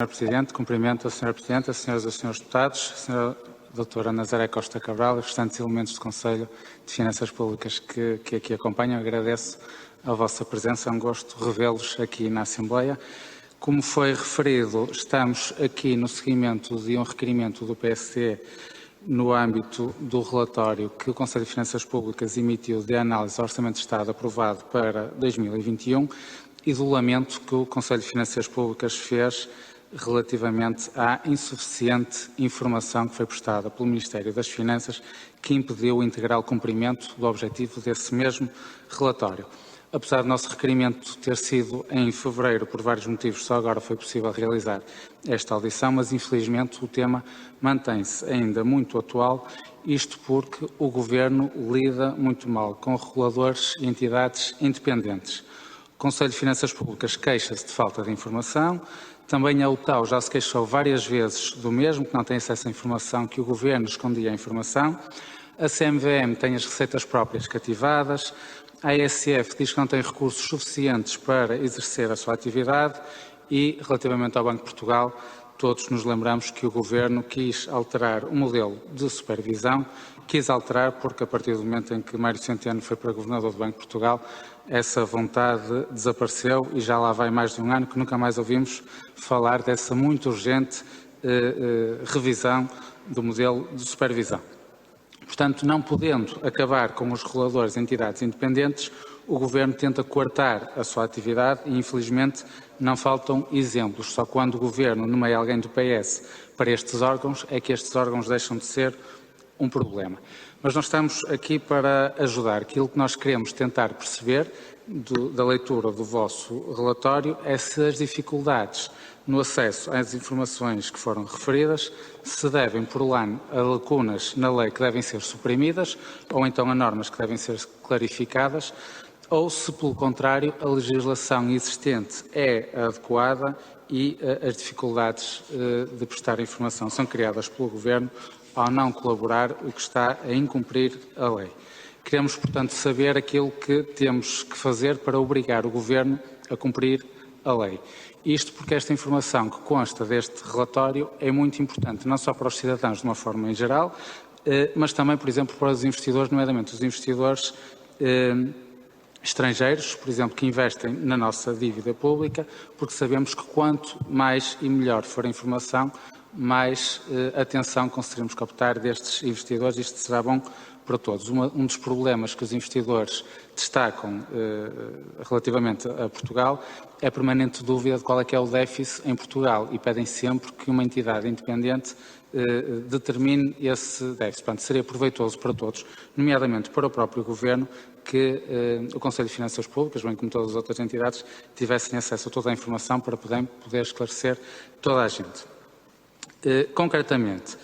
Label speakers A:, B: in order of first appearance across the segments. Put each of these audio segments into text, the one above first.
A: Sr. Presidente, cumprimento a Sra. Presidente, as senhoras e os senhores deputados, a Sra. Doutora Nazaré Costa Cabral e os restantes elementos do Conselho de Finanças Públicas que aqui acompanham. Agradeço a vossa presença, é um gosto revê-los aqui na Assembleia. Como foi referido, estamos aqui no seguimento de um requerimento do PSD no âmbito do relatório que o Conselho de Finanças Públicas emitiu de análise do Orçamento de Estado aprovado para 2021 e do lamento que o Conselho de Finanças Públicas fez relativamente à insuficiente informação que foi prestada pelo Ministério das Finanças, que impediu o integral cumprimento do objetivo desse mesmo relatório. Apesar do nosso requerimento ter sido em fevereiro, por vários motivos, só agora foi possível realizar esta audição, mas infelizmente o tema mantém-se ainda muito atual, isto porque o Governo lida muito mal com reguladores e entidades independentes. O Conselho de Finanças Públicas queixa-se de falta de informação. Também a UTAU já se queixou várias vezes do mesmo, que não tem acesso à informação, que o Governo escondia a informação. A CMVM tem as receitas próprias cativadas. A ASF diz que não tem recursos suficientes para exercer a sua atividade e, relativamente ao Banco de Portugal, todos nos lembramos que o Governo quis alterar o modelo de supervisão, quis alterar porque, a partir do momento em que Mário Centeno foi para Governador do Banco de Portugal, essa vontade desapareceu e já lá vai mais de um ano que nunca mais ouvimos falar dessa muito urgente revisão do modelo de supervisão. Portanto, não podendo acabar com os reguladores e entidades independentes, o Governo tenta coartar a sua atividade e, infelizmente, não faltam exemplos. Só quando o Governo nomeia alguém do PS para estes órgãos é que estes órgãos deixam de ser um problema. Mas nós estamos aqui para ajudar. Aquilo que nós queremos tentar perceber da leitura do vosso relatório é se as dificuldades no acesso às informações que foram referidas se devem, por um lado, a lacunas na lei que devem ser suprimidas ou então a normas que devem ser clarificadas, ou se, pelo contrário, a legislação existente é adequada e as dificuldades de prestar informação são criadas pelo Governo ao não colaborar, o que está a incumprir a lei. Queremos, portanto, saber aquilo que temos que fazer para obrigar o Governo a cumprir a lei. Isto porque esta informação que consta deste relatório é muito importante, não só para os cidadãos de uma forma em geral, mas também, por exemplo, para os investidores, nomeadamente os investidores estrangeiros, por exemplo, que investem na nossa dívida pública, porque sabemos que quanto mais e melhor for a informação, mais atenção conseguiremos captar destes investidores. Isto será bom para todos. Um dos problemas que os investidores destacam relativamente a Portugal é a permanente dúvida de qual é que é o déficit em Portugal e pedem sempre que uma entidade independente determine esse déficit. Portanto, seria proveitoso para todos, nomeadamente para o próprio Governo, que o Conselho de Finanças Públicas, bem como todas as outras entidades, tivessem acesso a toda a informação para poder esclarecer toda a gente. Concretamente,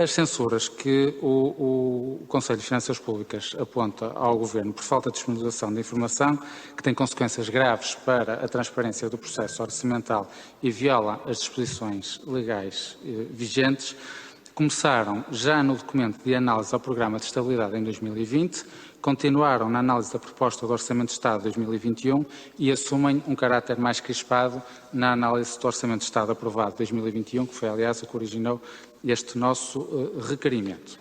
A: as censuras que o Conselho de Finanças Públicas aponta ao Governo por falta de disponibilização de informação, que tem consequências graves para a transparência do processo orçamental e viola as disposições legais vigentes, começaram já no documento de análise ao Programa de Estabilidade em 2020, continuaram na análise da proposta do Orçamento de Estado de 2021 e assumem um caráter mais crispado na análise do Orçamento de Estado aprovado de 2021, que foi, aliás, o que originou este nosso requerimento.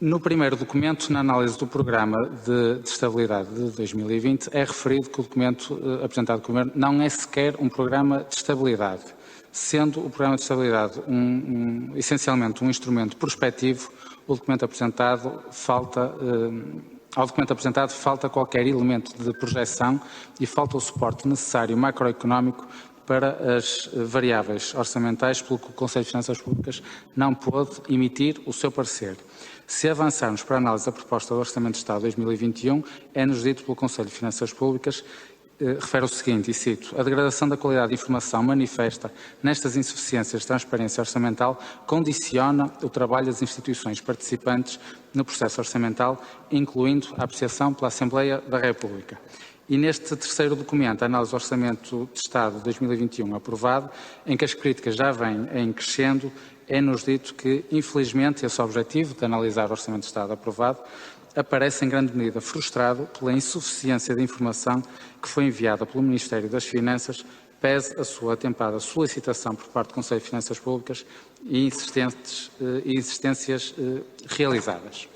A: No primeiro documento, na análise do Programa de Estabilidade de 2020, é referido que o documento apresentado pelo Governo não é sequer um programa de estabilidade, sendo o Programa de Estabilidade essencialmente um instrumento prospectivo. Ao documento apresentado falta qualquer elemento de projeção e falta o suporte necessário macroeconómico para as variáveis orçamentais, pelo que o Conselho de Finanças Públicas não pôde emitir o seu parecer. Se avançarmos para a análise da proposta do Orçamento de Estado de 2021, é-nos dito pelo Conselho de Finanças Públicas, refere o seguinte, e cito: a degradação da qualidade de informação manifesta nestas insuficiências de transparência orçamental condiciona o trabalho das instituições participantes no processo orçamental, incluindo a apreciação pela Assembleia da República. E neste terceiro documento, a análise do Orçamento de Estado de 2021 aprovado, em que as críticas já vêm em crescendo, é-nos dito que, infelizmente, esse objetivo de analisar o Orçamento de Estado aprovado aparece em grande medida frustrado pela insuficiência de informação que foi enviada pelo Ministério das Finanças, pese a sua atempada solicitação por parte do Conselho de Finanças Públicas e existências realizadas.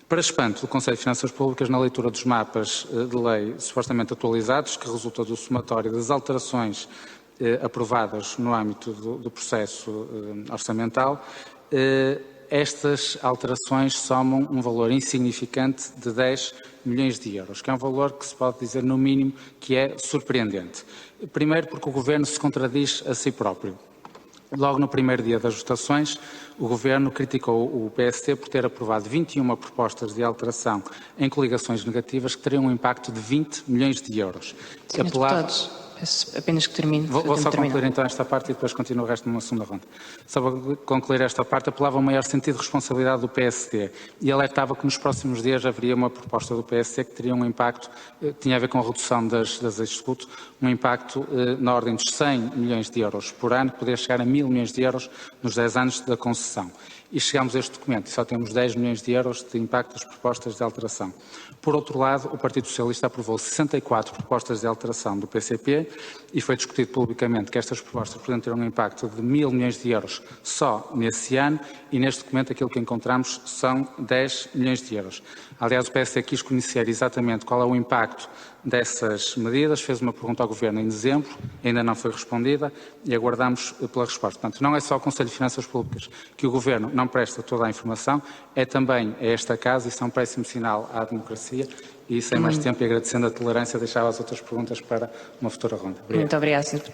A: Para espanto do Conselho de Finanças Públicas, na leitura dos mapas de lei supostamente atualizados, que resulta do somatório das alterações aprovadas no âmbito do processo orçamental, estas alterações somam um valor insignificante de 10 milhões de euros, que é um valor que se pode dizer, no mínimo, que é surpreendente. Primeiro porque o Governo se contradiz a si próprio. Logo no primeiro dia das votações, o Governo criticou o PST por ter aprovado 21 propostas de alteração em coligações negativas que teriam um impacto de 20 milhões de euros.
B: Senhores deputados, peço apenas que termine.
A: Vou só concluir então esta parte e depois continuo o resto numa segunda ronda. Só para concluir esta parte, apelava ao maior sentido de responsabilidade do PSD e alertava que nos próximos dias haveria uma proposta do PSD que teria um impacto, tinha a ver com a redução das executos, um impacto na ordem dos 100 milhões de euros por ano, que poderia chegar a 1.000 milhões de euros nos 10 anos da concessão. E chegamos a este documento e só temos 10 milhões de euros de impacto das propostas de alteração. Por outro lado, o Partido Socialista aprovou 64 propostas de alteração do PCP e foi discutido publicamente que estas propostas podem ter um impacto de 1.000 milhões de euros só nesse ano e neste documento aquilo que encontramos são 10 milhões de euros. Aliás, o PSD quis conhecer exatamente qual é o impacto dessas medidas, fez uma pergunta ao Governo em dezembro, ainda não foi respondida e aguardamos pela resposta. Portanto, não é só o Conselho de Finanças Públicas que o Governo não presta toda a informação, é também a esta casa, isso é um péssimo sinal à democracia e sem mais tempo e agradecendo a tolerância deixava as outras perguntas para uma futura ronda.
B: Muito obrigado, Sr. Deputado.